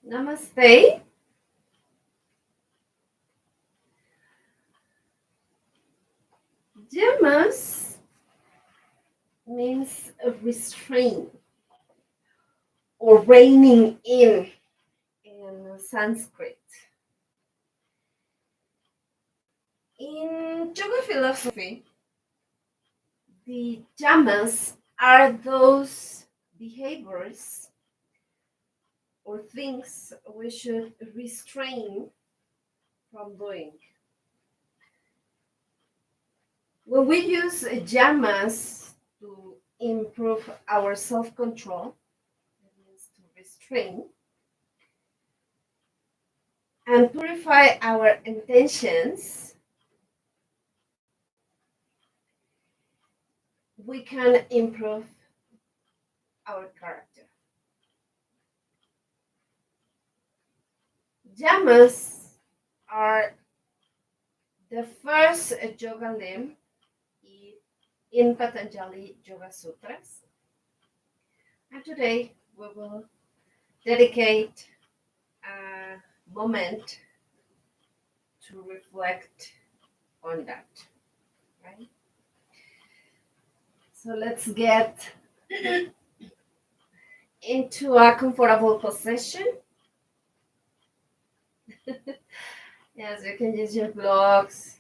Namaste. Yamas means restraint or reining in Sanskrit. In yoga philosophy, the yamas are those behaviors or things we should restrain from doing. When we use yamas to improve our self control, that means to restrain and purify our intentions, we can improve our character. Yamas are the first yoga limb in Patanjali Yoga Sutras. And today we will dedicate a moment to reflect on that, right? So let's get into a comfortable position. Yes, you can use your blocks.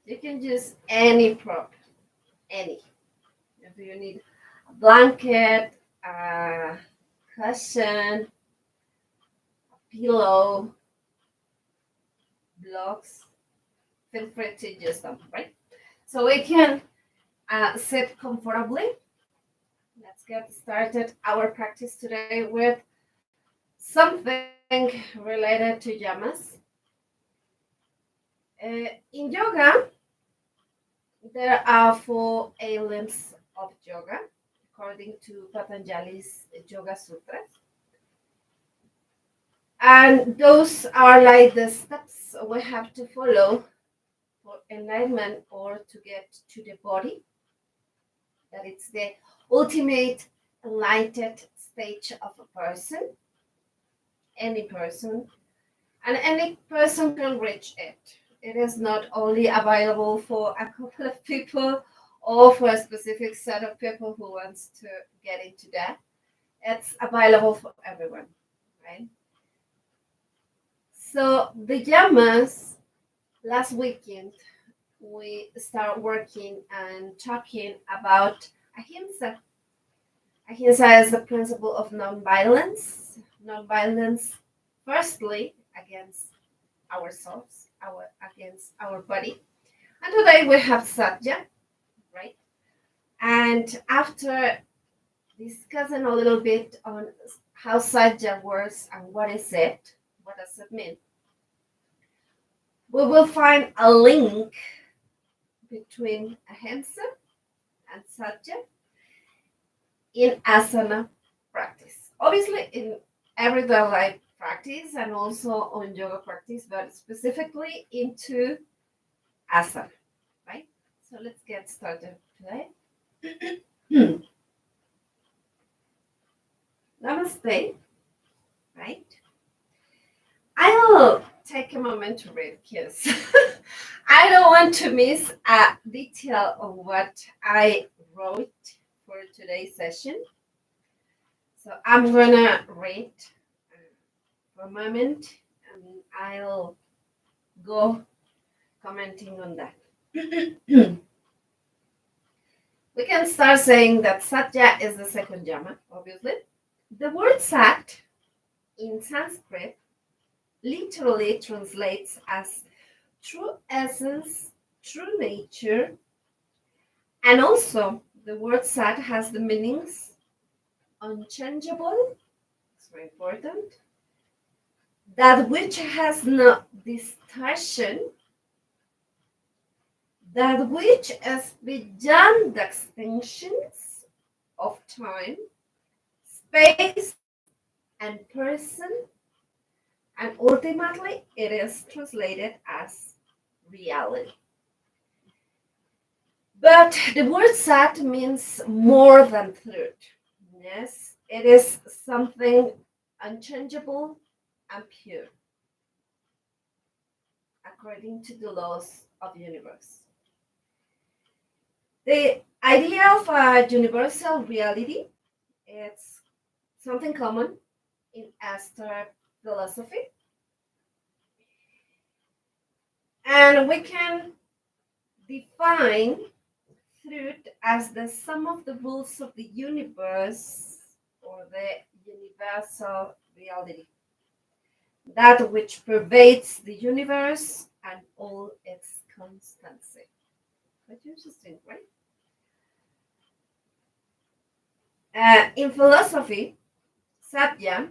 You can use any prop, any. If you need a blanket, a cushion, a pillow, blocks, feel free to use them, right? So we can sit comfortably. Let's get started our practice today with something related to yamas. In yoga, there are four A limbs of yoga, according to Patanjali's Yoga Sutras. And those are like the steps we have to follow for enlightenment or to get to the body. That it's the ultimate enlightened stage of a person, any person, and any person can reach it. It is not only available for a couple of people or for a specific set of people who wants to get into that. It's available for everyone, right? So the yamas, last weekend we start working and talking about ahimsa. Ahimsa is the principle of nonviolence. Nonviolence, firstly, against ourselves, against our body. And today we have Satya, right? And after discussing a little bit on how Satya works and what is it, what does it mean, we will find a link between ahimsa and Satya in asana practice. Obviously, in everyday life practice and also on yoga practice, but specifically into asana, right? So let's get started today. Namaste, right? I'll take a moment to read because I don't want to miss a detail of what I wrote for today's session. So I'm gonna read for a moment and I'll go commenting on that. We can start saying that Satya is the second yama, obviously. The word Sat in Sanskrit literally translates as true essence, true nature, and also the word Sat has the meanings unchangeable, it's very important, that which has no distortion, that which is beyond the extinctions of time, space, and person, and ultimately it is translated as reality. But the word Sat means more than truth. Yes, it is something unchangeable and pure, according to the laws of the universe. The idea of a universal reality is something common in Eastern philosophy, and we can define truth as the sum of the rules of the universe or the universal reality, that which pervades the universe and all its constancy. Quite interesting, right? In philosophy, Satya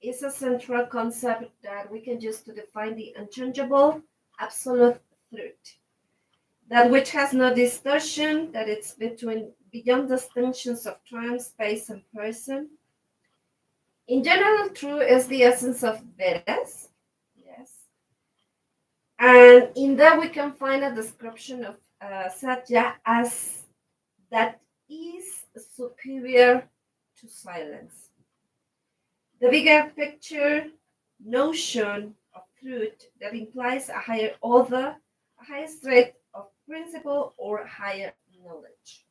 is a central concept that we can use to define the unchangeable, absolute truth. That which has no distortion, that it's between beyond distinctions of time, space, and person. In general, true is the essence of Vedas. Yes. And in that we can find a description of Satya as that is superior to silence. The bigger picture notion of truth that implies a higher order, a higher state of principle, or higher knowledge.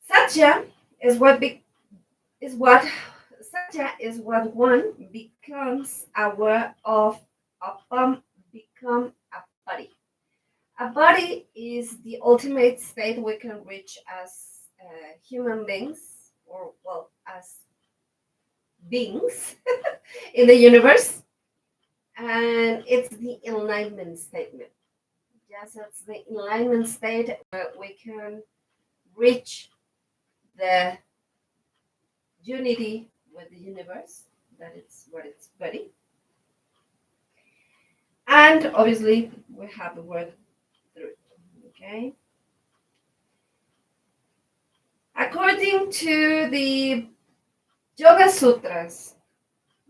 Satya is what is what Satya is what one becomes aware of upon become a body. A body is the ultimate state we can reach as human beings, or well, as beings in the universe, and it's the enlightenment statement. Yes, it's the enlightenment state where we can reach the unity with the universe, that it's what it's body. And obviously, we have the word truth. Okay. According to the Yoga Sutras,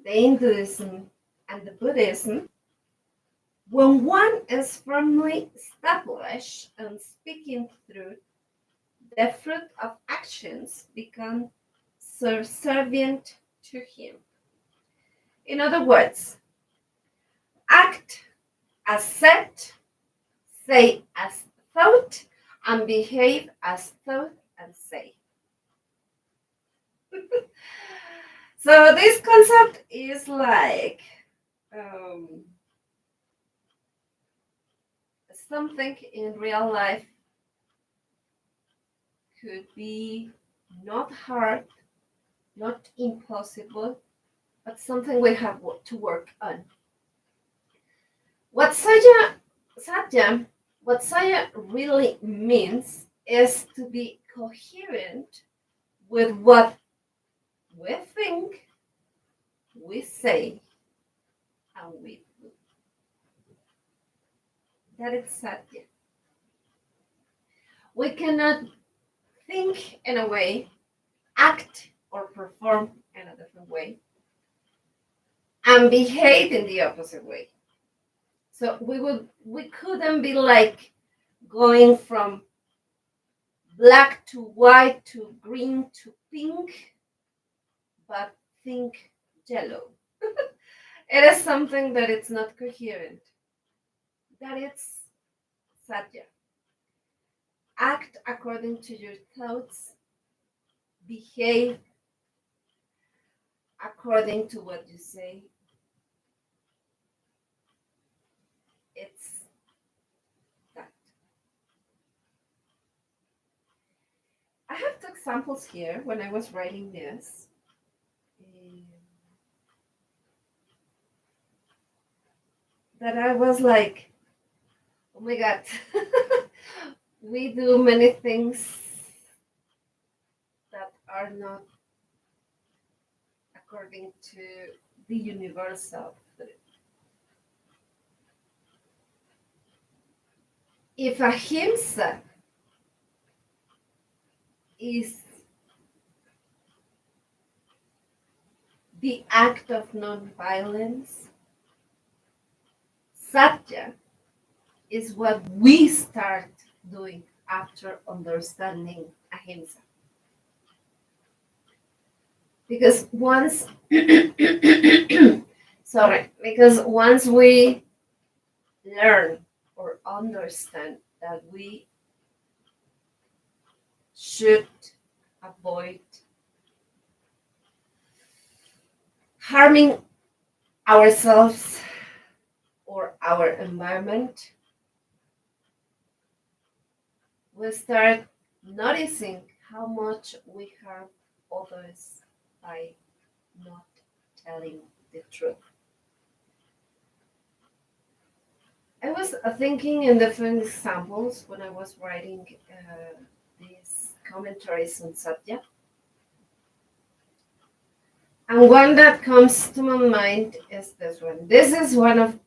the Hinduism, and the Buddhism, when one is firmly established and speaking truth, the fruit of actions become subservient to him. In other words, act as said, say as thought, and behave as thought and say. So this concept is like something in real life could be not hard, not impossible, but something we have to work on. What Satya, what Satya really means is to be coherent with what we think, we say, and we do. That is Satya. We cannot think in a way, act or perform in a different way, and behave in the opposite way. So we couldn't be like going from black to white to green to pink, but think yellow. It is something that it's not coherent. That it's Satya. Act according to your thoughts, behave according to what you say. It's that. I have two examples here when I was writing this. That I was like, oh my God, we do many things that are not according to the universal. If ahimsa is the act of non-violence, Satya is what we start doing after understanding ahimsa. Because once, sorry, because once we learn or understand that we should avoid harming ourselves or our environment, we start noticing how much we harm others by not telling the truth. I was thinking in different examples when I was writing these commentaries on Satya. And one that comes to my mind is this one. This is one of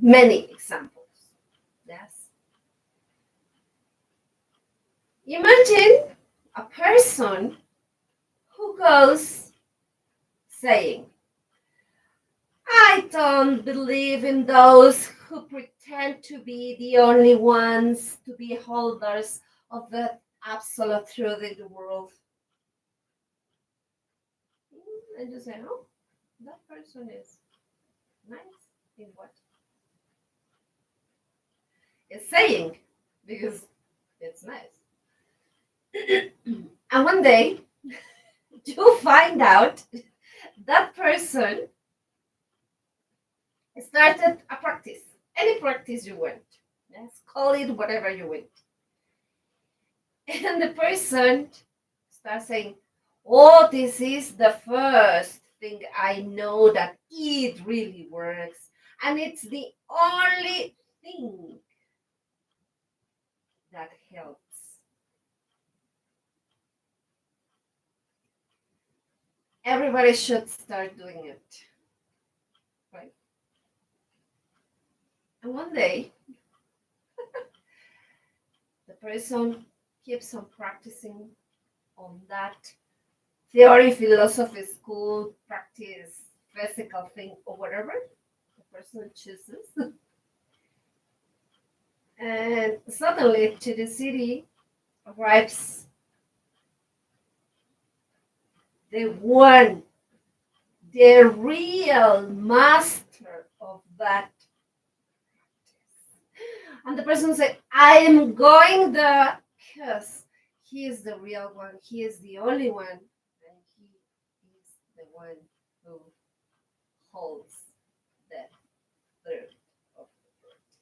many examples. Yes. Imagine a person who goes saying, I don't believe in those who pretend to be the only ones to be holders of the absolute truth in the world. And you say, oh, that person is nice in what? It's saying, because it's nice. And one day, you find out that person started a practice, any practice you want. Yes, call it whatever you want. And the person starts saying, oh, this is the first thing I know that it really works. And it's the only thing that helps. Everybody should start doing it. Right? And one day, the person keeps on practicing on that theory, philosophy, school, practice, physical thing, or whatever the person chooses. And suddenly to the city arrives the one, the real master of that. And the person said, I am going there because he is the real one. He is the only one. And he is the one who holds the truth of the practice.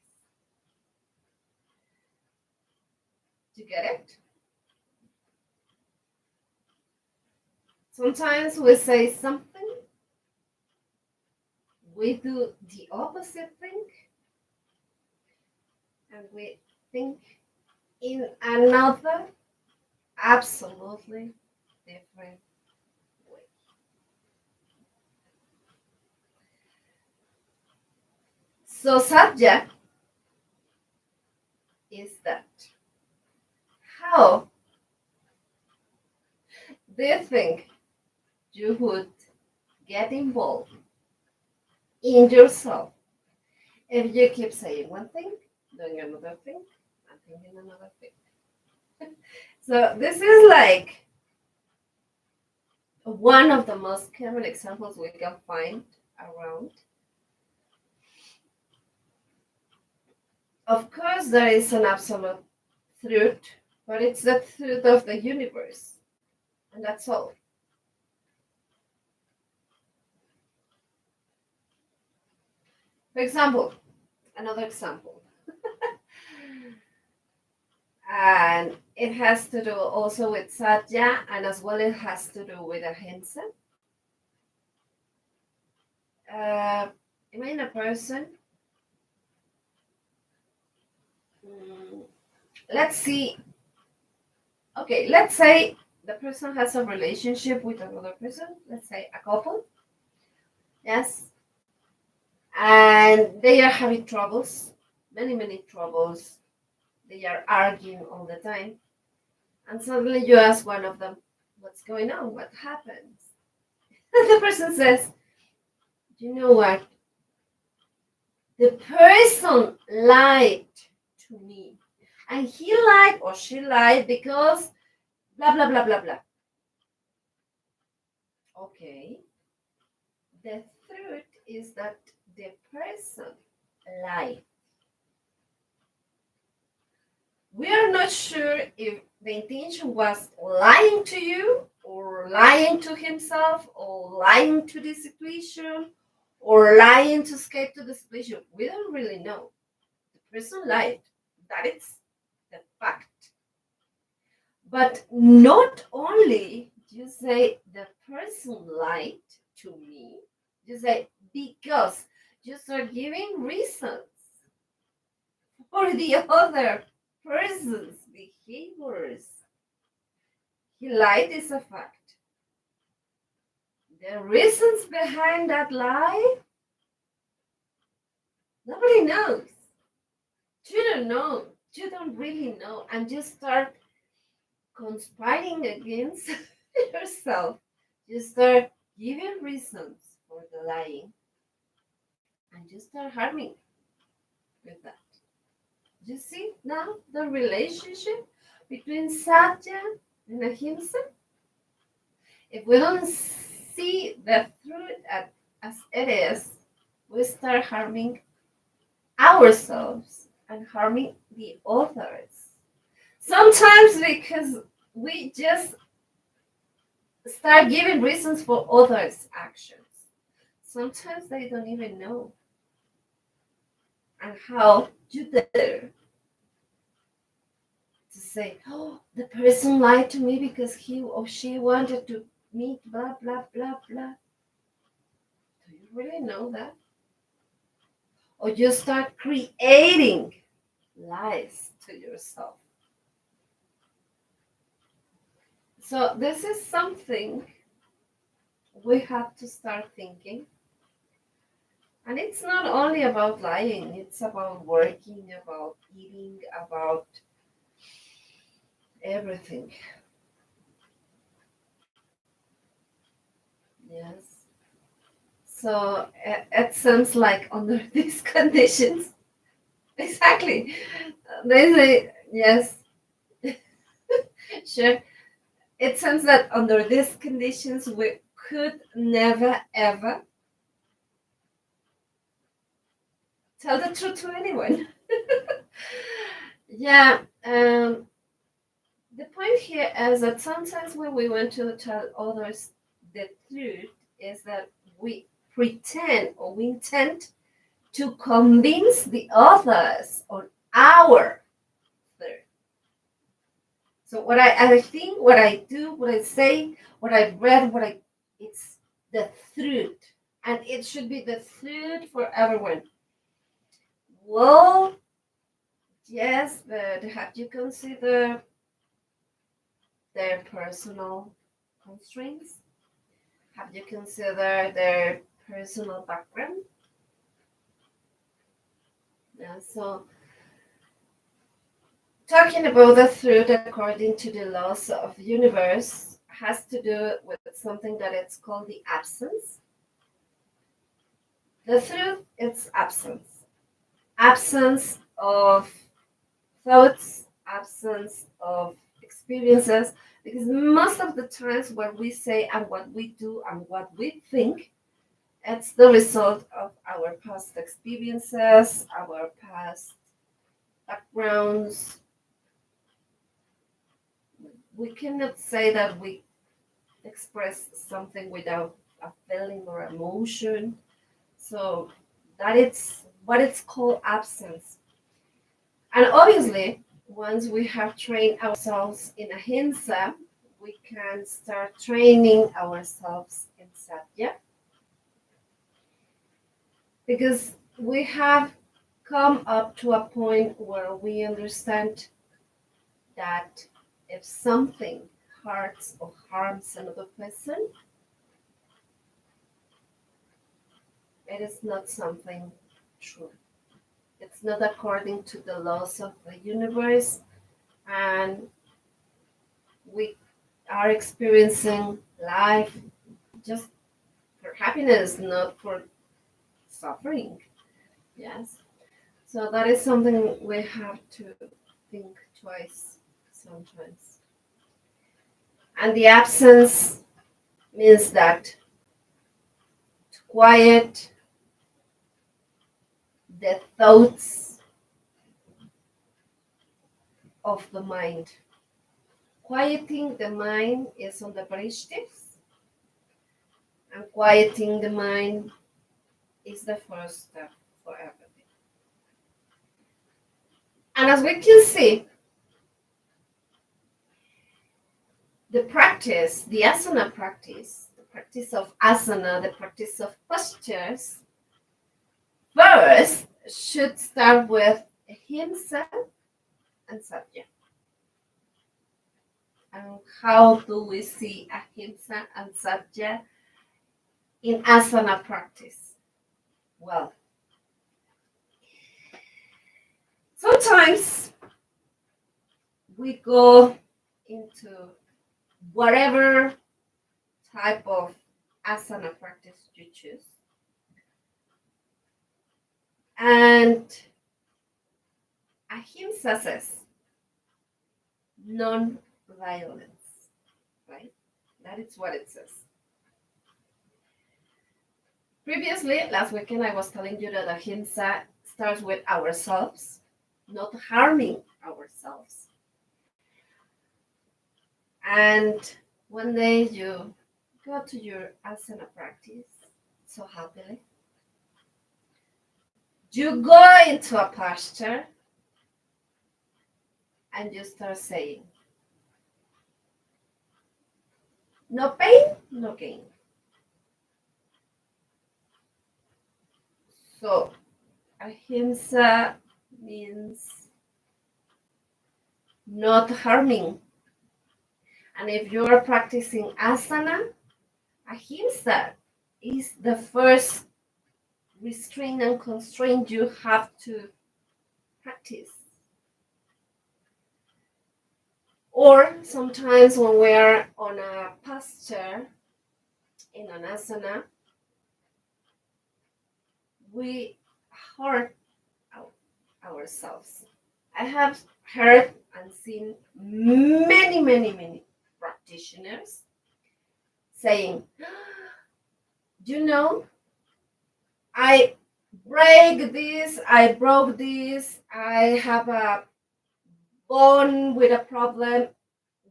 Do you get it? Sometimes we say something, we do the opposite thing, and we think in another absolutely different way. So Satya is that. How do you think you would get involved in yourself if you keep saying one thing, doing another thing, and thinking another thing? So this is like one of the most common examples we can find around. Of course, there is an absolute truth, but it's the truth of the universe, and that's all. For example, another example, and it has to do also with Satya, and as well it has to do with ahimsa. Uh, Imagine a person. mm, let's see. Okay, let's say the person has a relationship with another person. Let's say a couple. Yes, and they are having troubles, many troubles. They are arguing all the time, and suddenly you ask one of them, "What's going on? What happens?" And the person says, "You know what? The person lied to me. And he lied or she lied because blah, blah, blah, blah, blah. Okay. The truth is that the person lied. We are not sure if the intention was lying to you or lying to himself or lying to the situation or lying to escape to the situation. We don't really know. The person lied. That is the fact. But not only you say the person lied to me, you say because you start giving reasons for the other person's behaviors. He lied is a fact. The reasons behind that lie, nobody knows. You don't know. You don't really know. And you start conspiring against yourself. You start giving reasons for the lying. And you start harming with that. You see now the relationship between Satya and Ahimsa? If we don't see the truth as it is, we start harming ourselves and harming the others. Sometimes because we just start giving reasons for others' actions. Sometimes they don't even know. And how you dare to say, oh, the person lied to me because he or she wanted to meet, blah, blah, blah, blah. Do you really know that? Or you start creating lies to yourself. So this is something we have to start thinking. And it's not only about lying, it's about working, about eating, about everything. Yes. So it seems like under these conditions, exactly. They say, yes, sure. It seems that under these conditions, we could never ever tell the truth to anyone. Yeah, the point here is that sometimes when we want to tell others the truth, is that we pretend or we intend to convince the others on our truth. So I think, what I do, what I say, what I've read, it's the truth, and it should be the truth for everyone. Well, yes, but have you considered their personal constraints? Have you considered their personal background? Yeah, so talking about the truth according to the laws of the universe has to do with something that it's called the absence. The truth is absence. Absence of thoughts, absence of experiences, because most of the times what we say and what we do and what we think, it's the result of our past experiences, our past backgrounds. We cannot say that we express something without a feeling or emotion. So that it's what it's called absence. And obviously, once we have trained ourselves in ahimsa, we can start training ourselves in satya, because we have come up to a point where we understand that if something hurts or harms another person, it is not something true. It's not according to the laws of the universe, and we are experiencing life just for happiness, not for suffering. Yes. So that is something we have to think twice sometimes. And the absence means that to quiet the thoughts of the mind. Quieting the mind is on the parishtis, and quieting the mind is the first step for everything. And as we can see, the asana practice, the practice of asana, the practice of postures, first should start with himsa and satya. And how do we see ahimsa and satya in asana practice? Well, sometimes we go into whatever type of asana practice you choose, and ahimsa says non-violence, right? That is what it says. Previously, last weekend, I was telling you that ahimsa starts with ourselves, not harming ourselves. And one day you go to your asana practice so happily. You go into a posture and you start saying, no pain, no gain. So, ahimsa means not harming. And if you are practicing asana, ahimsa is the first restraint and constraint you have to practice. Or sometimes when we are on a posture in an asana, we hurt ourselves. I have heard and seen many practitioners saying, you know, I I broke this, I have a bone with a problem.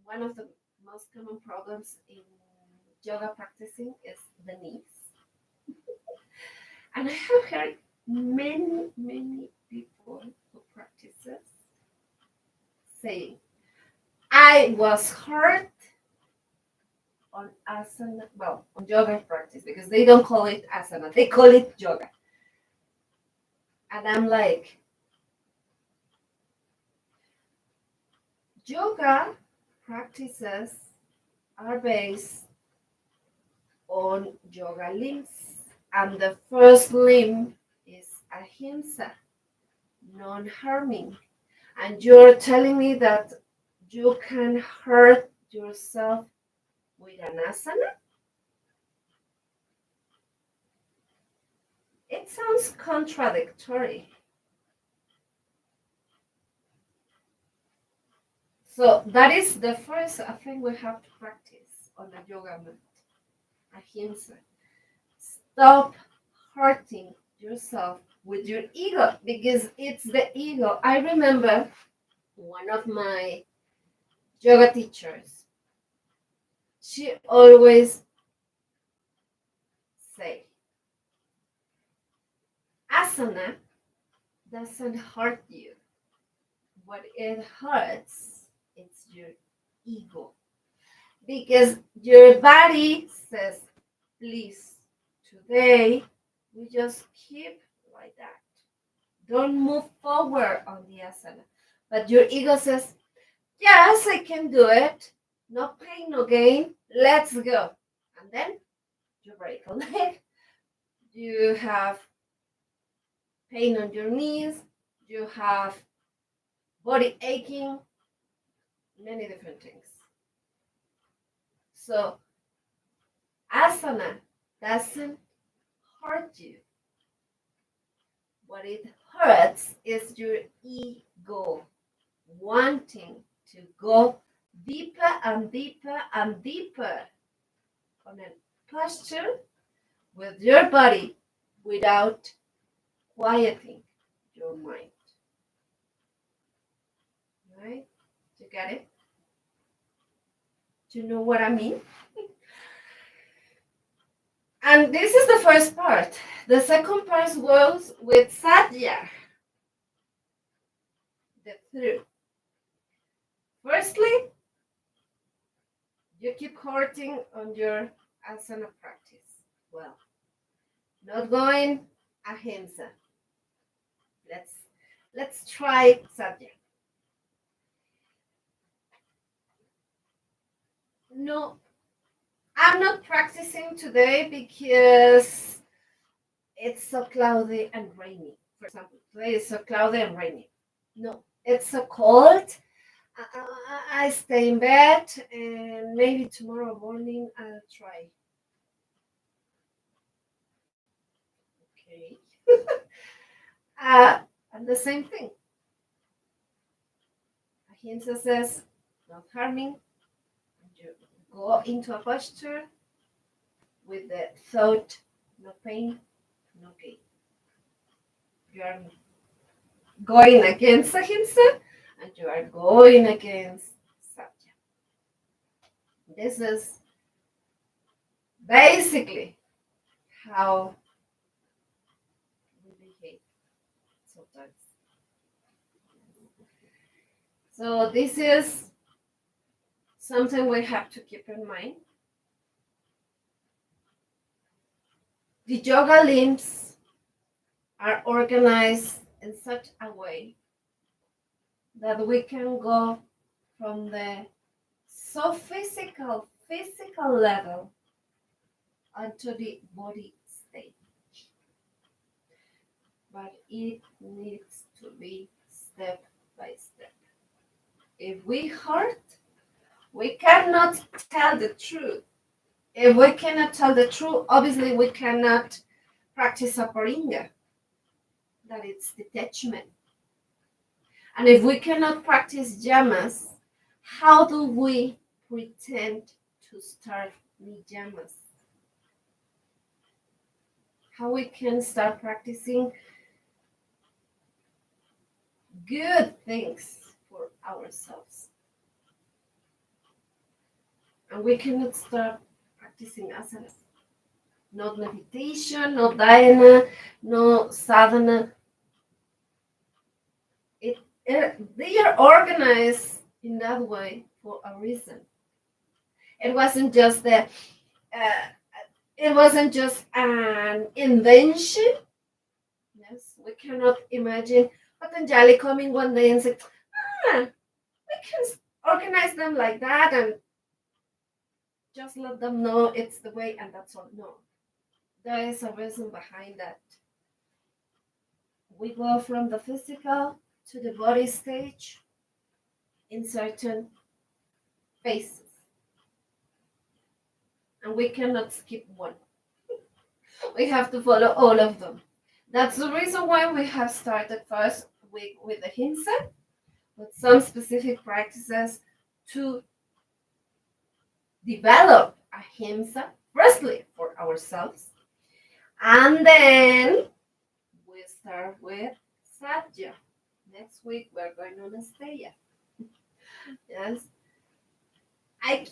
One of the most common problems in yoga practicing is the knees. And I have heard many people who practices saying, I was hurt on asana, well, on yoga practice, because they don't call it asana, they call it yoga. And I'm like, yoga practices are based on yoga limbs. And the first limb is ahimsa, non harming. And you're telling me that you can hurt yourself with an asana? It sounds contradictory. So that is the first thing we have to practice on the yoga mat. Ahimsa. Stop hurting yourself with your ego because it's the ego. I remember one of my yoga teachers, she always say, asana doesn't hurt you. What it hurts, it's your ego. Because your body says, please, today we just keep like that. Don't move forward on the asana. But your ego says, yes, I can do it. No pain, no gain. Let's go. And then you break a leg. You have pain on your knees. You have body aching. Many different things. So asana doesn't hurt you. What it hurts is your ego wanting to go deeper and deeper and deeper on a posture with your body without quieting your mind. Right? You get it? Do you know what I mean? And this is the first part. The second part was with Satya, the through. Firstly, you keep hurting on your asana practice. Well, not going ahimsa. Let's try Satya. No, I'm not practicing today because it's so cloudy and rainy. For example, today is so cloudy and rainy. No, it's so cold. I stay in bed and maybe tomorrow morning I'll try. Okay. And the same thing. Ahimsa says, not harming. You go into a posture with the thought, no pain, no gain. You are going against Ahimsa and you are going against Satya. This is basically how we behave sometimes. So this is something we have to keep in mind. The yoga limbs are organized in such a way that we can go from the so physical level onto the body state. But it needs to be step by step. If we hurt, we cannot tell the truth. If we cannot tell the truth, obviously we cannot practice aparinga, that it's detachment. And if we cannot practice yamas, how do we pretend to start niyamas? How we can start practicing good things for ourselves? And we cannot start practicing asanas. Not meditation, no dhyana, no sadhana. They are organized in that way for a reason. It wasn't just it wasn't just an invention. Yes, we cannot imagine Patanjali coming one day and say, we can organize them like that and just let them know it's the way and that's all. No, there is a reason behind that. We go from the physical to the body stage in certain phases. And we cannot skip one. We have to follow all of them. That's the reason why we have started first with the Ahimsa, with some specific practices to develop Ahimsa, firstly for ourselves, and then we start with Satya. Next week we're going on Asteya. Yes, I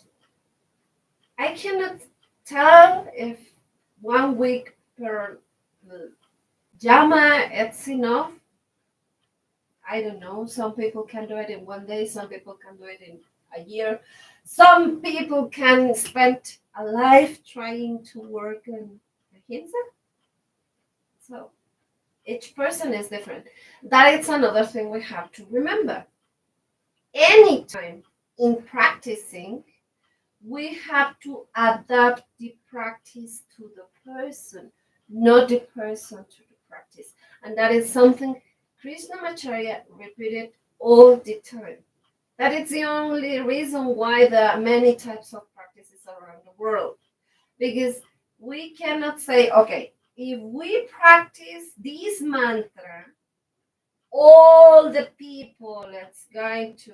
cannot tell if 1 week per Yama it's enough. I don't know. Some people can do it in 1 day. Some people can do it in a year. Some people can spend a life trying to work in Ahimsa. So each person is different. That is another thing we have to remember. Anytime in practicing, we have to adapt the practice to the person, not the person to the practice. And that is something Krishnamacharya repeated all the time. That is the only reason why there are many types of practices around the world. Because we cannot say, okay, if we practice this mantra, all the people that's going to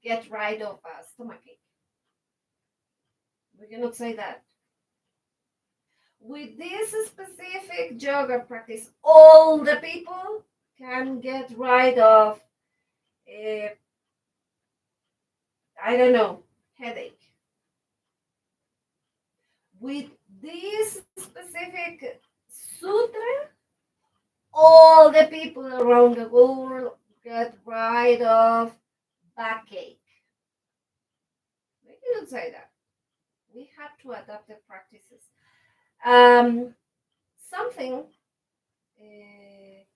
get rid of a stomachache. We cannot say that. With this specific yoga practice, all the people can get rid of, I don't know, headache. With this specific sutra, all the people around the world get rid of backache. We cannot say that. We have to adapt the practices. Something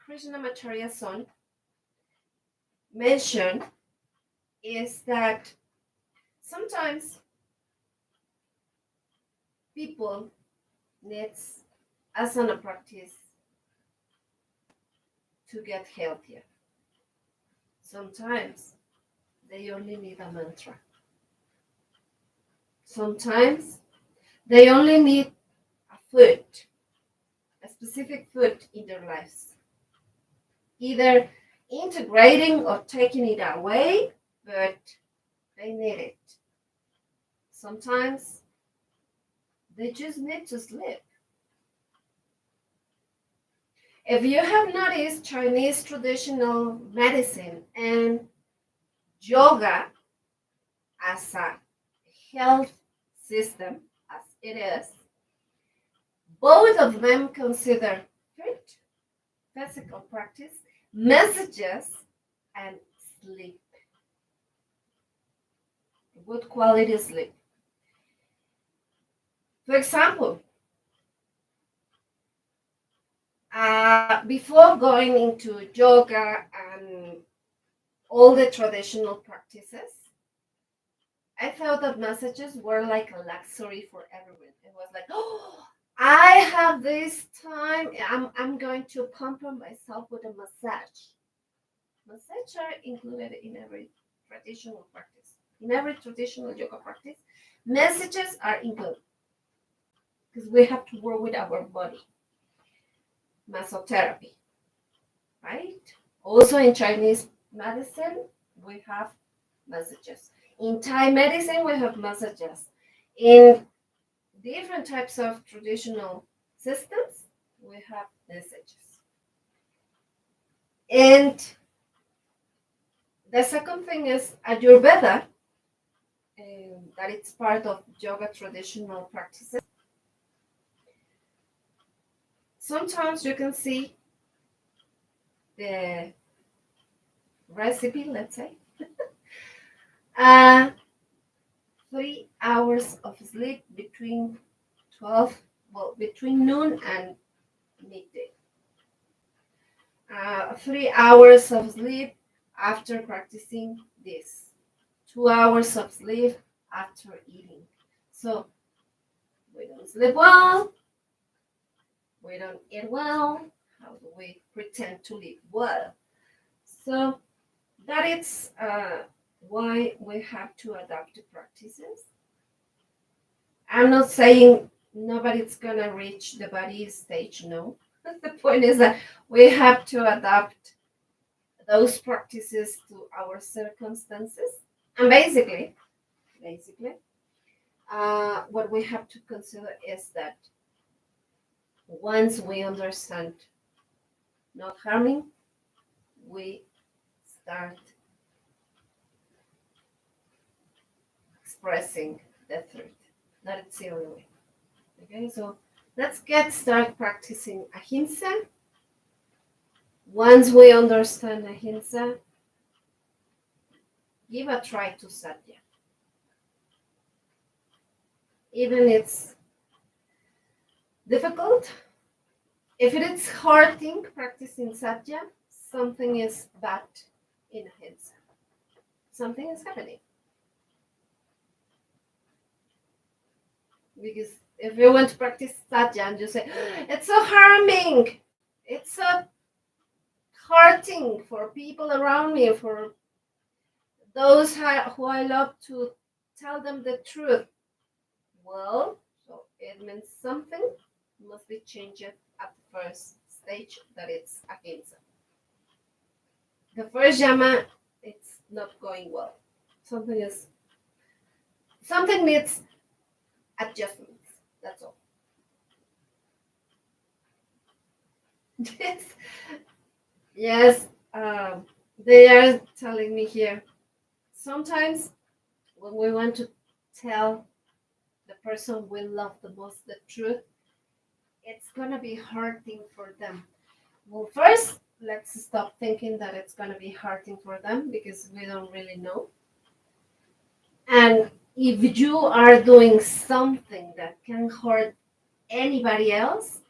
Krishnamacharya's son mentioned is that sometimes people needs asana practice to get healthier. Sometimes they only need a mantra. Sometimes they only need a food, a specific food in their lives. Either integrating or taking it away, but they need it. Sometimes they just need to sleep. If you have noticed, Chinese traditional medicine and yoga as a health system, as it is, both of them consider food, physical practice, messages, and sleep. Good quality sleep. For example, before going into yoga and all the traditional practices, I felt that messages were like a luxury for everyone. It was like, oh, I have this time. I'm going to pamper myself with a massage. Massages are included in every traditional practice. In every traditional yoga practice, messages are included because we have to work with our body. Masotherapy, right? Also in Chinese medicine, we have messages. In Thai medicine, we have messages. In different types of traditional systems, we have messages. And the second thing is Ayurveda, that it's part of yoga traditional practices. Sometimes you can see the recipe, let's say, 3 hours of sleep between between noon and midday. 3 hours of sleep after practicing this. 2 hours of sleep after eating. So we don't sleep well, we don't eat well. How do we pretend to live well? So that is why we have to adapt the practices. I'm not saying nobody's gonna reach the body stage, no. The point is that we have to adapt those practices to our circumstances. And basically, what we have to consider is that once we understand not harming, we start expressing the truth. That's the only way. Okay, so let's start practicing ahimsa. Once we understand ahimsa, give a try to Satya. Even it's difficult, if it is hurting practicing Satya, something is bad in ahimsa. Something is happening. Because if you want to practice Satya and you say, it's so harming, it's so hurting for people around me, for those who I love to tell them the truth. Well, so it means something must be changed at the first stage, that it's against the first llama. It's not going well. Something is something needs adjustments. That's all. Yes, yes. They are telling me here. Sometimes when we want to tell the person we love the most the truth, it's gonna be hurting for them. Well, first, let's stop thinking that it's gonna be hurting for them because we don't really know. And if you are doing something that can hurt anybody else,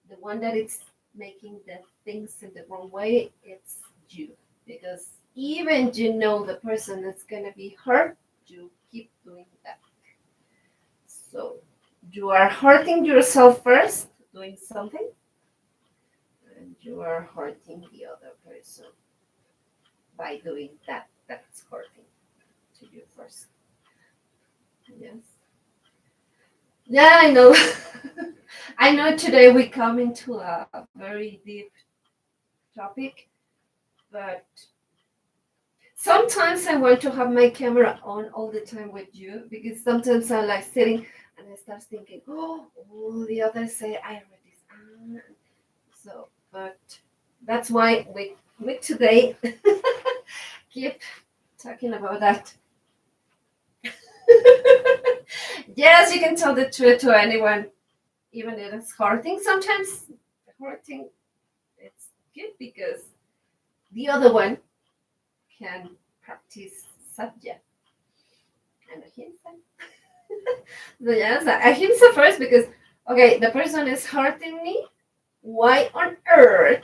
the one that is making the things in the wrong way, it's you. Because even you know the person that's gonna be hurt, you keep doing that. So you are hurting yourself first, doing something, and you are hurting the other person by doing that. That's hurting to you first. Yes. Yeah, I know. I know today we come into a very deep topic, but sometimes I want to have my camera on all the time with you because sometimes I'm like sitting and I start thinking, oh, the others say I read this. So, but that's why we today keep talking about that. Yes, you can tell the truth to anyone, even if it's hurting. Sometimes hurting, it's good because the other one can practice Satya and ahimsa. So yes, ahimsa first because okay, the person is hurting me. Why on earth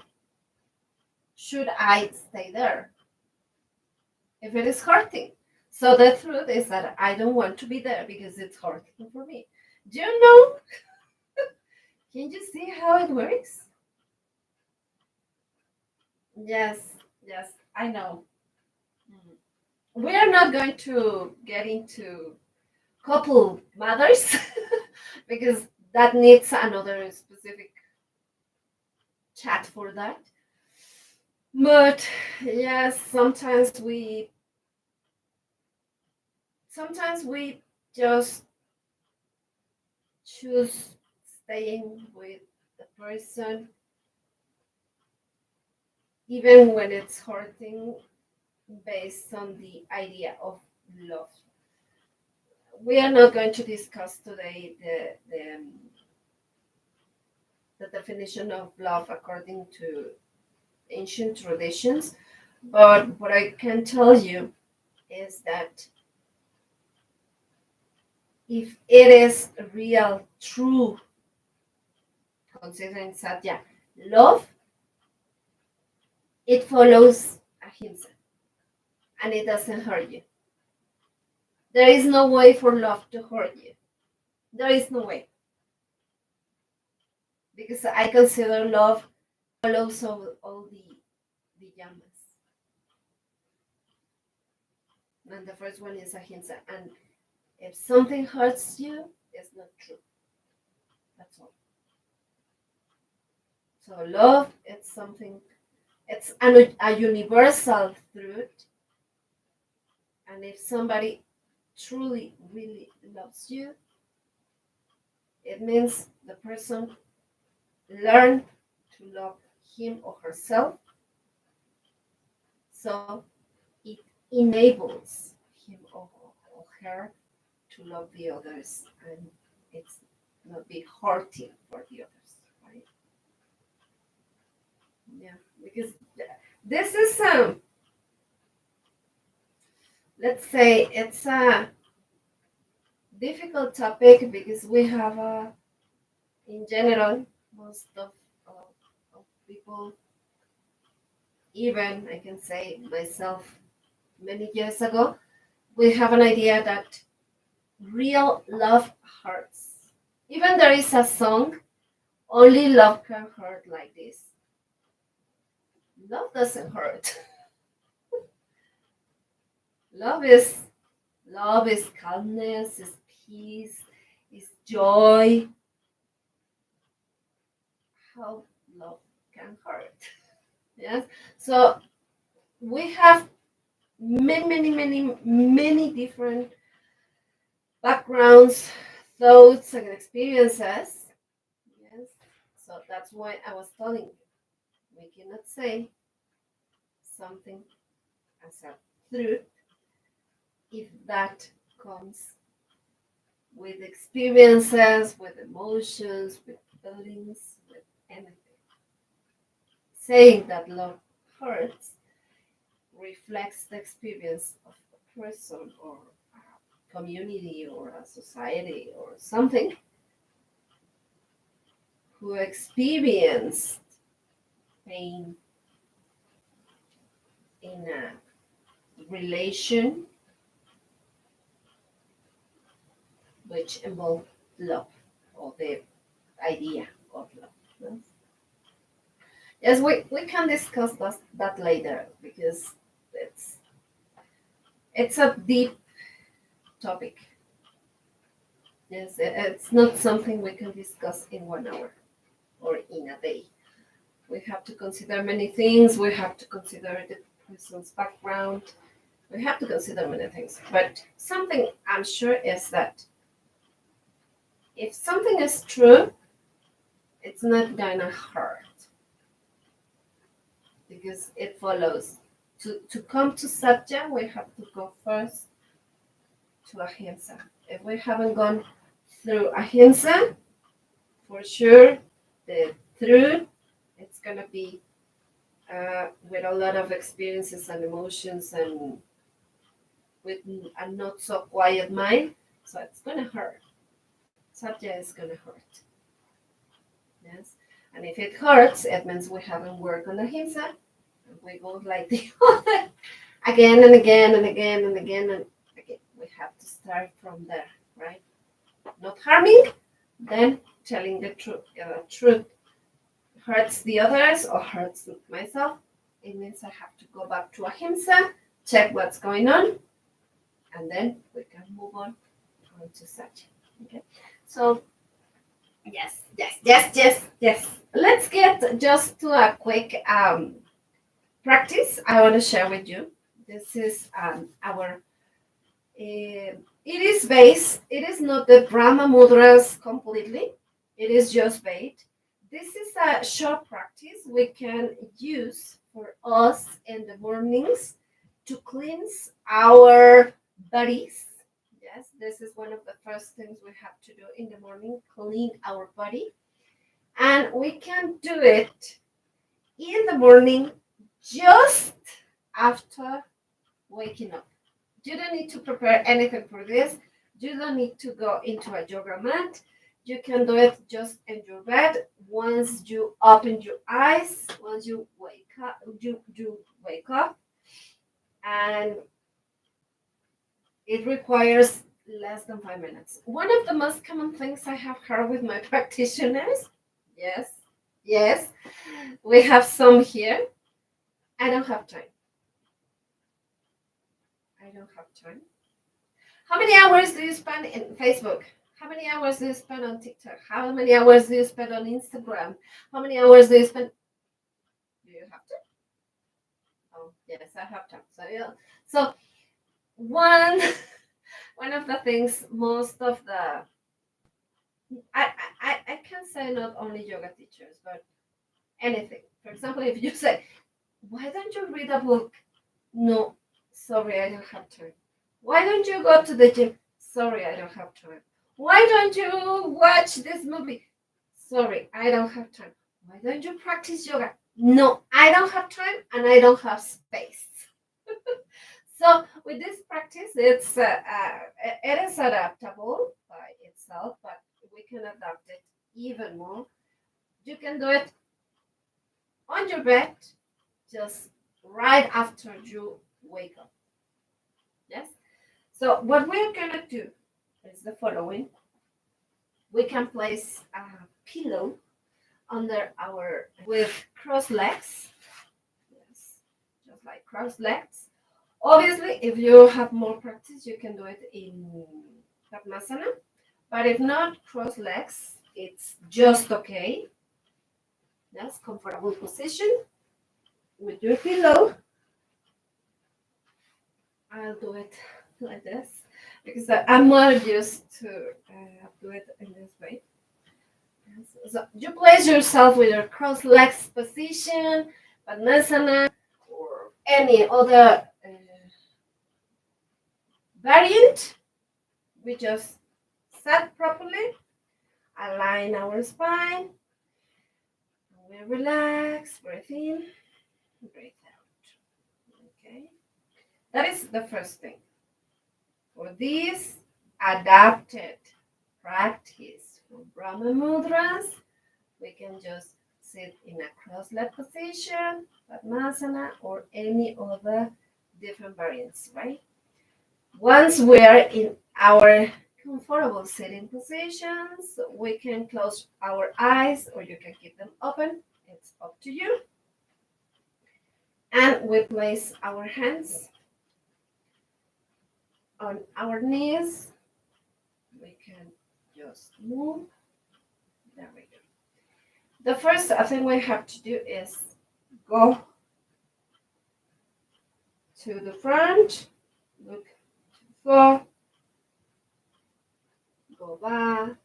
should I stay there if it is hurting? So the truth is that I don't want to be there because it's hurting for me. Do you know? Can you see how it works? Yes, yes, I know. Mm. We are not going to get into couple matters because that needs another specific chat for that. But yes, sometimes we just choose staying with the person even when it's hurting based on the idea of love. We are not going to discuss today the definition of love according to ancient traditions, but what I can tell you is that if it is real, true, considering Satya, love, it follows ahimsa and it doesn't hurt you. There is no way for love to hurt you. There is no way. Because I consider love follows all the yamas. And the first one is ahimsa. And if something hurts you, it's not true. That's all. So love, it's something, it's a universal truth. And if somebody truly, really loves you, it means the person learned to love him or herself. So it enables him or her to love the others and it's not be hurting for the others, right? Yeah, because this is let's say it's a difficult topic because we have in general most of people, even I can say myself many years ago, we have an idea that real love hurts. Even there is a song, only love can hurt like this. Love doesn't hurt. Love is love is calmness, is peace, is joy. how love can hurt. Yes. So we have many different backgrounds, thoughts, and experiences. Yes. So that's why I was telling you, we cannot say something as a truth if that comes with experiences, with emotions, with feelings, with anything. Saying that love hurts reflects the experience of a person or a community or a society or something who experienced pain in a relation which involved love or the idea of love. No? Yes, we can discuss that later because it's it's a deep topic. Yes, it's not something we can discuss in 1 hour or in a day. We have to consider many things. We have to consider the person's background. We have to consider many things. But something I'm sure is that if something is true, it's not gonna hurt because it follows. To come to Satya, we have to go first to Ahimsa. If we haven't gone through Ahimsa, for sure, the truth, it's gonna be with a lot of experiences and emotions and with a not so quiet mind. So it's gonna hurt. Satya is gonna hurt. Yes. And if it hurts, it means we haven't worked on Ahimsa. And we go like the other again and again and again and again and again. We have to start from there, right? Not harming, then telling the truth. Truth hurts the others or hurts myself. It means I have to go back to Ahimsa, check what's going on, and then we can move on to Satya. Okay. So yes. Let's get just to a quick practice I want to share with you. This is our. It is based. It is not the Brahma mudras completely. It is just based. This is a short practice we can use for us in the mornings to cleanse our bodies. Yes, this is one of the first things we have to do in the morning, clean our body. And we can do it in the morning just after waking up. You don't need to prepare anything for this. You don't need to go into a yoga mat. You can do it just in your bed. Once you open your eyes, once you wake up, and it requires less than 5 minutes. One of the most common things I have heard with my practitioners, yes, yes, we have some here. I don't have time. I don't have time. How many hours do you spend in Facebook? How many hours do you spend on TikTok? How many hours do you spend on Instagram? How many hours do you spend? Do you have to? Oh, yes, I have time. So yeah. So one one of the things most of the I can say not only yoga teachers, but anything. For example, if you say, why don't you read a book? No, sorry, I don't have time. Why don't you go to the gym? Sorry, I don't have time. Why don't you watch this movie? Sorry, I don't have time. Why don't you practice yoga? No, I don't have time and I don't have space. So with this practice, it is adaptable by itself, but we can adapt it even more. You can do it on your bed, just right after you wake up. Yes. So what we're gonna do is the following. We can place a pillow under our with cross legs. Yes, just like cross legs. Obviously, if you have more practice, you can do it in Padmasana. But if not, cross legs, it's just okay. Yes, comfortable position with your pillow. I'll do it like this because I'm more used to do it in this way. So you place yourself with your cross legs position, Padmasana, or any other variant. We just sit properly, align our spine, we relax, breathe in, breathe out. Okay, that is the first thing. For this adapted practice for Brahma Mudras, we can just sit in a cross-legged position, Padmasana, or any other different variants, right? Once we are in our comfortable sitting positions, we can close our eyes or you can keep them open. It's up to you. And we place our hands on our knees. We can just move. There we go. The first thing we have to do is go to the front, look to the floor, go back,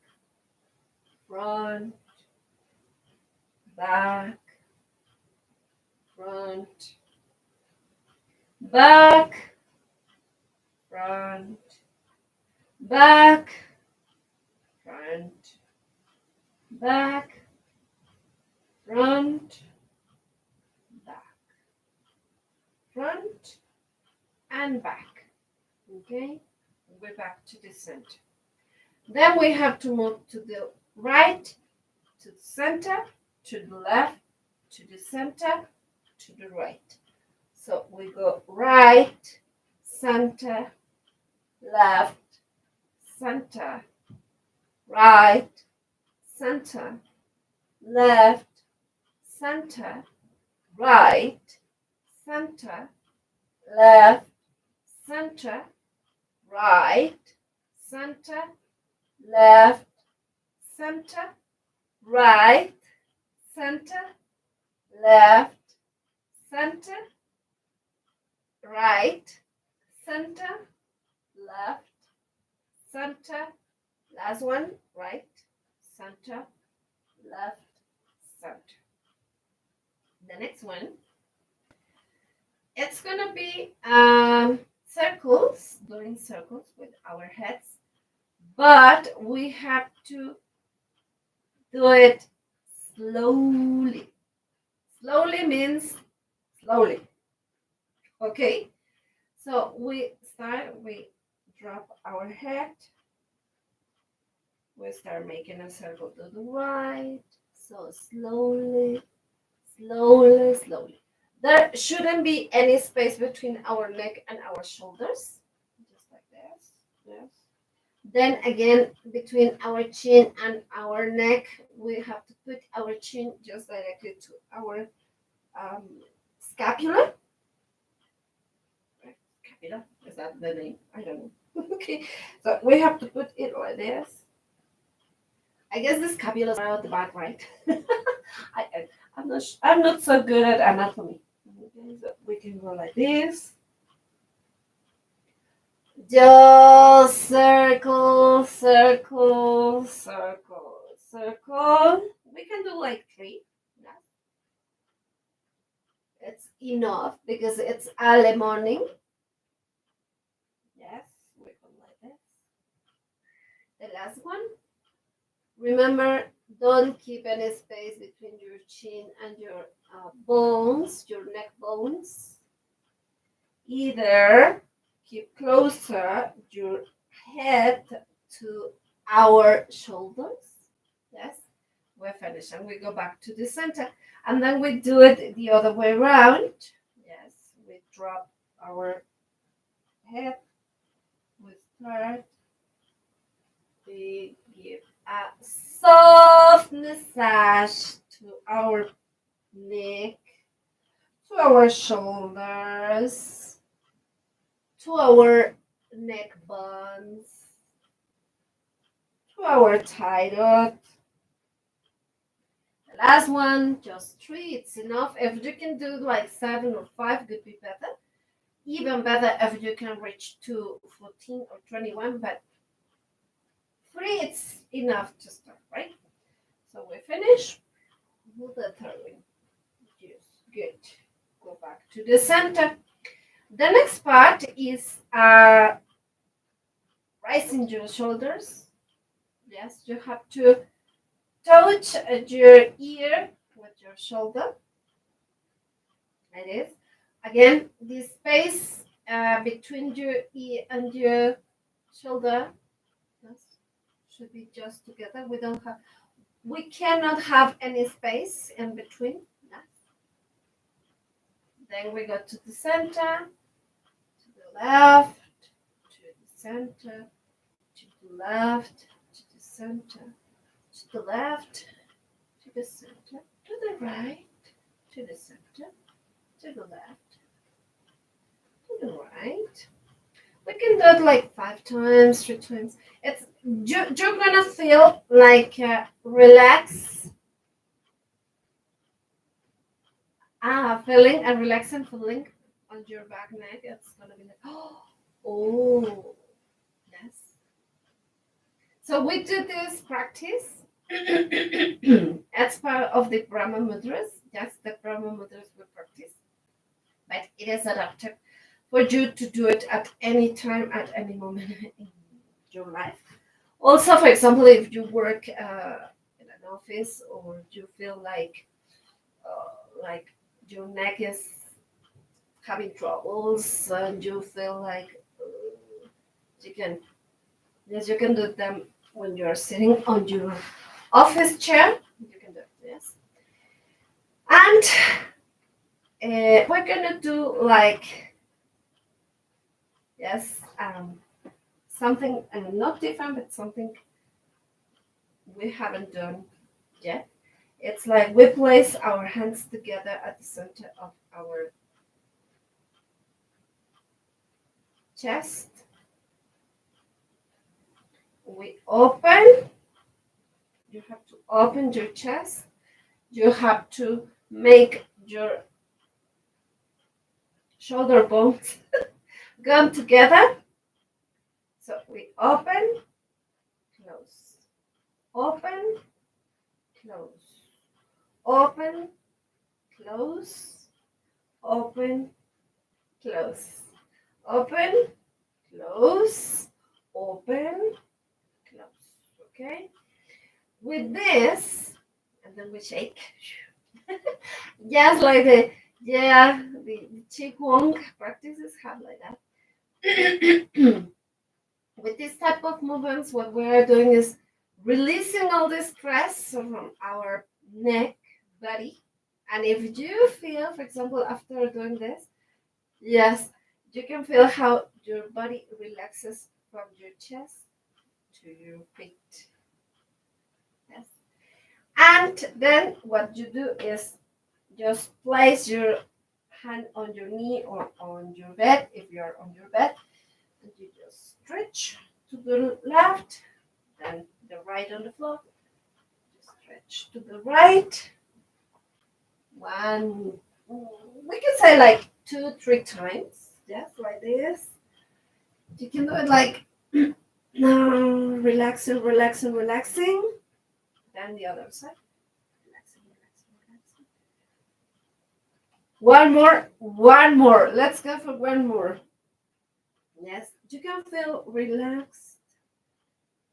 front, back, front, back, front, back, front, back, front, back, front, and back. Okay, we're back to the center. Then we have to move to the right, to the center, to the left, to the center, to the right. So we go right, center, left, center, right, center, left, center, right, center, left, center, right, center, left, center, right, center, left, center, right, center, left, center, last one, right, center, left, center. The next one, it's gonna be circles, doing circles with our heads, but we have to do it slowly. Slowly means slowly. Okay, so we start, we drop our head, we start making a circle to the right, so slowly, slowly, slowly. There shouldn't be any space between our neck and our shoulders, just like this, yes. Then again, between our chin and our neck, we have to put our chin just directly to our scapula. Scapula, is that the name? I don't know. Okay, so we have to put it like this. I guess the scapula is out the back, right? I'm not so good at anatomy. Okay, so we can go like this. Just circle, circle, circle, circle. We can do like 3. Yeah. It's enough because it's early morning. Yes, we go like this. The last one. Remember, don't keep any space between your chin and your bones, your neck bones. Either keep closer your head to our shoulders. Yes, we're finished. And we go back to the center. And then we do it the other way around. Yes, we drop our head. We start. We give a soft massage to our neck, to our shoulders, to our neck bones, to our thigh. Last one, just 3. It's enough. If you can do like 7 or 5, would be better. Even better if you can reach to 14 or 21, but 3 it's enough to start, right? So we finish. Do the third one. Yes, good. Go back to the center. The next part is raising your shoulders. Yes, you have to touch your ear with your shoulder. It is. Again, this space between your ear and your shoulder, yes, should be just together. We cannot have any space in between. Yes. Then we go to the center, to the left, to the center, to the left, to the center, to the left, to the center, to the right, to the center, to the left, to the right. We can do it like 5 times, 3 times. You're gonna feel like relax, feeling and relaxing feeling on your back neck. It's gonna be like oh yes. So we do this practice as part of the Brahma Mudras. Yes, the Brahma Mudras we practice, but it is adapted for you to do it at any time, at any moment in your life. Also, for example, if you work in an office or you feel like your neck is having troubles and you feel like you can yes you can do them when you're sitting on your office chair. You can do this, and we're gonna do like yes something not different but something we haven't done yet. It's like we place our hands together at the center of our chest. We open. You have to open your chest. You have to make your shoulder bones come together. So we open, close, open, close, open, close, open, close, open, close, open, close. Okay? With this, and then we shake. Just like the Qigong practices have like that. With this type of movements, what we are doing is releasing all the stress from our neck, body. And if you feel, for example, after doing this, yes, you can feel how your body relaxes from your chest to your feet. Yes. And then what you do is just place your hand on your knee or on your bed if you're on your bed, and you just stretch to the left, then the right on the floor. Just stretch to the right. One, we can say like 2, 3 times. Yes, like this. You can do it like relaxing, relaxing, relaxing. Then the other side. Relaxing, relaxing, relaxing. One more. Let's go for one more. Yes, you can feel relaxed.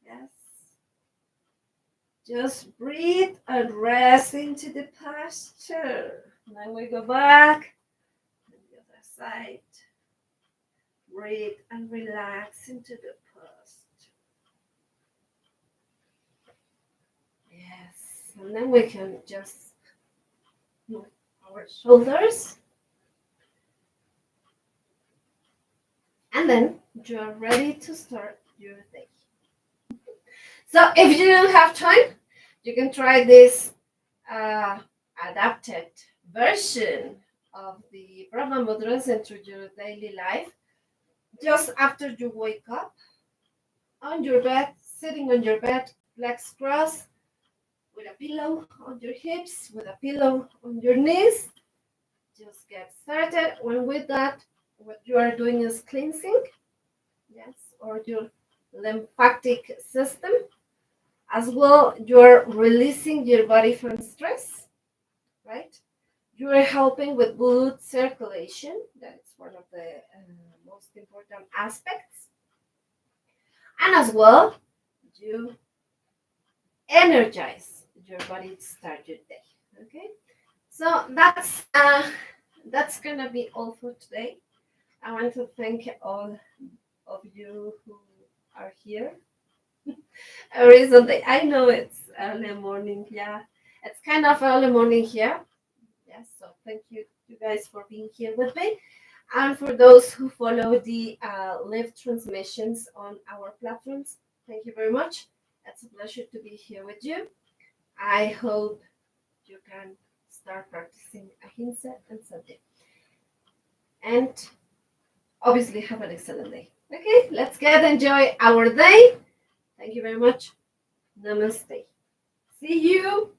Yes. Just breathe and rest into the posture. Then we go back to the other side. Breathe and relax into the posture. Yes. And then we can just move our shoulders. And then you're ready to start your day. So if you don't have time, you can try this adapted version of the Brahma Mudras into your daily life. Just after you wake up, on your bed, sitting on your bed, legs crossed, with a pillow on your hips, with a pillow on your knees. Just get started. When with that, what you are doing is cleansing, yes, or your lymphatic system. As well, you're releasing your body from stress, right? You are helping with blood circulation. That's one of the most important aspects. And as well, you energize your body to start your day. Okay, so that's gonna be all for today. I want to thank all of you who are here every Sunday. I know it's early morning, yeah. It's kind of early morning here. Yes, so thank you guys for being here with me. And for those who follow the live transmissions on our platforms, thank you very much. It's a pleasure to be here with you. I hope you can start practicing ahimsa and Satya. And obviously, have an excellent day. Okay, let's get enjoy our day. Thank you very much. Namaste. See you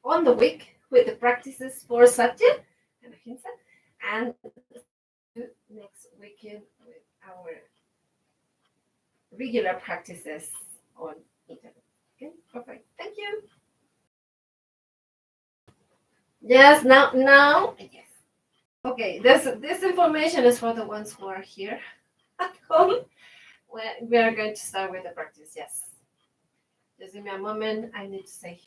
on the week with the practices for Satya and ahimsa, and see you next weekend with our regular practices on internet. Okay, perfect. Thank you. Yes, now, yes. Okay, this information is for the ones who are here at home. We are going to start with the practice. Yes. Just give me a moment. I need to say here.